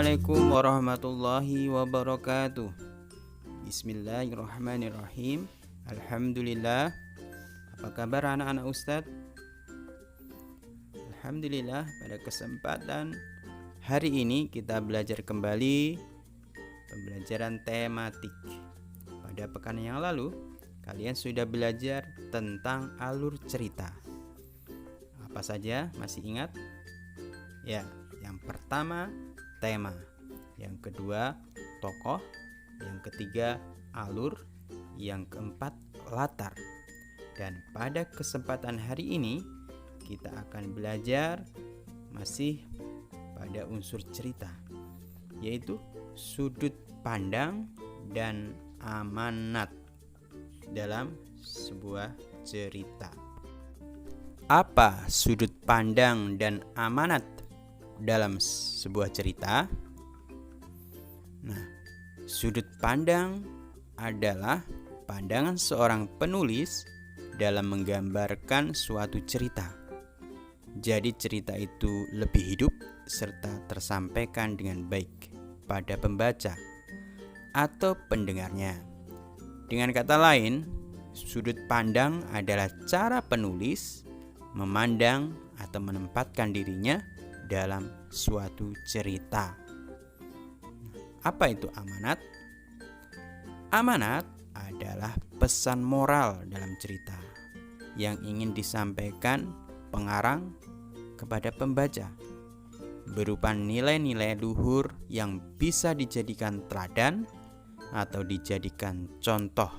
Assalamualaikum warahmatullahi wabarakatuh. Bismillahirrahmanirrahim. Alhamdulillah. Apa kabar anak-anak Ustadz? Alhamdulillah, pada kesempatan hari ini kita belajar kembali pembelajaran tematik. Pada pekan yang lalu kalian sudah belajar tentang alur cerita. Apa saja, masih ingat? Ya, yang pertama tema, yang kedua tokoh, yang ketiga alur, yang keempat latar. Dan pada kesempatan hari ini kita akan belajar masih pada unsur cerita, yaitu sudut pandang dan amanat dalam sebuah cerita. Apa sudut pandang dan amanat dalam sebuah cerita? Nah, sudut pandang adalah pandangan seorang penulis dalam menggambarkan suatu cerita. Jadi cerita itu lebih hidup serta tersampaikan dengan baik pada pembaca atau pendengarnya. Dengan kata lain, sudut pandang adalah cara penulis memandang atau menempatkan dirinya dalam suatu cerita. Apa itu amanat? Amanat adalah pesan moral dalam cerita yang ingin disampaikan pengarang kepada pembaca, berupa nilai-nilai luhur yang bisa dijadikan teladan atau dijadikan contoh.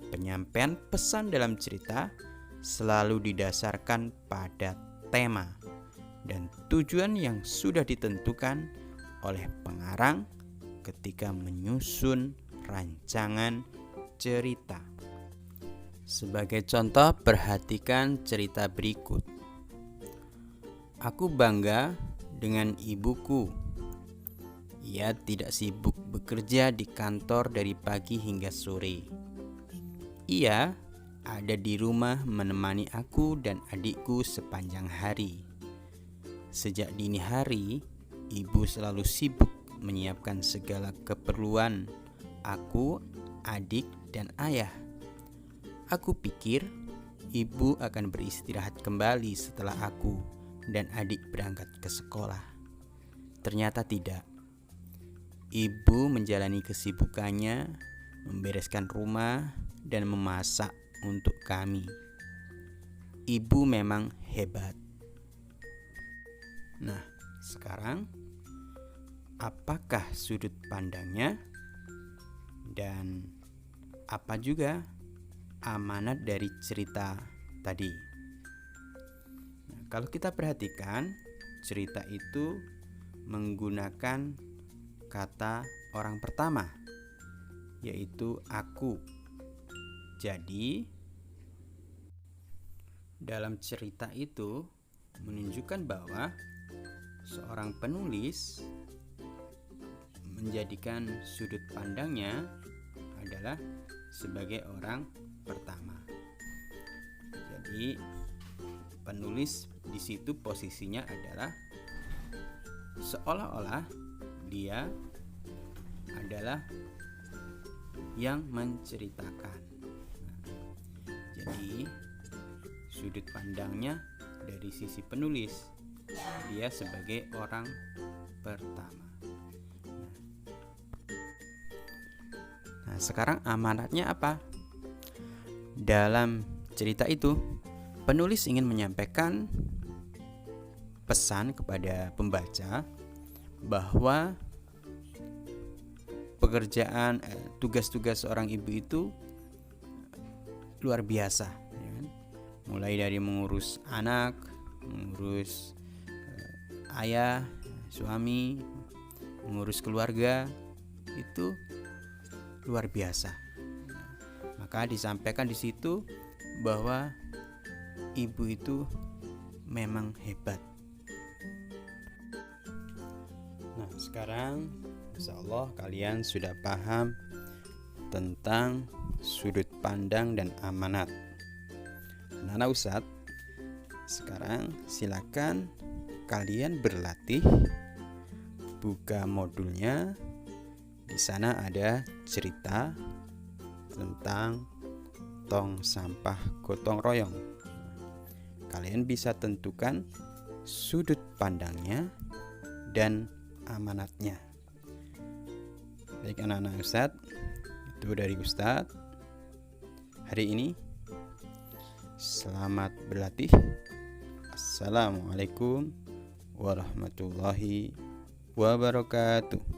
Penyampaian pesan dalam cerita selalu didasarkan pada tema dan tujuan yang sudah ditentukan oleh pengarang ketika menyusun rancangan cerita. Sebagai contoh, perhatikan cerita berikut. Aku bangga dengan ibuku. Ia tidak sibuk bekerja di kantor dari pagi hingga sore. Ia ada di rumah menemani aku dan adikku sepanjang hari. Sejak dini hari, ibu selalu sibuk menyiapkan segala keperluan aku, adik, dan ayah. Aku pikir ibu akan beristirahat kembali setelah aku dan adik berangkat ke sekolah. Ternyata tidak. Ibu menjalani kesibukannya, membereskan rumah dan memasak untuk kami. Ibu memang hebat. Nah, sekarang apakah sudut pandangnya dan apa juga amanat dari cerita tadi? Nah, kalau kita perhatikan, cerita itu menggunakan kata orang pertama, yaitu aku. Jadi, dalam cerita itu menunjukkan bahwa seorang penulis menjadikan sudut pandangnya adalah sebagai orang pertama. Jadi penulis di situ posisinya adalah seolah-olah dia adalah yang menceritakan. Jadi sudut pandangnya dari sisi penulis, dia sebagai orang pertama. Nah, sekarang amanatnya apa? Dalam cerita itu, penulis ingin menyampaikan pesan kepada pembaca bahwa pekerjaan, tugas-tugas seorang ibu itu luar biasa, ya kan? Mulai dari mengurus anak, mengurus ayah, suami, mengurus keluarga, itu luar biasa. Maka disampaikan di situ bahwa ibu itu memang hebat. Nah, sekarang insyaallah kalian sudah paham tentang sudut pandang dan amanat. Anak-anak Ustadz, sekarang silakan kalian berlatih buka modulnya, di sana ada cerita tentang tong sampah gotong royong. Kalian bisa tentukan sudut pandangnya dan amanatnya. Baik anak-anak Ustadz, itu dari Ustadz hari ini. Selamat berlatih. Assalamualaikum warahmatullahi wabarakatuh.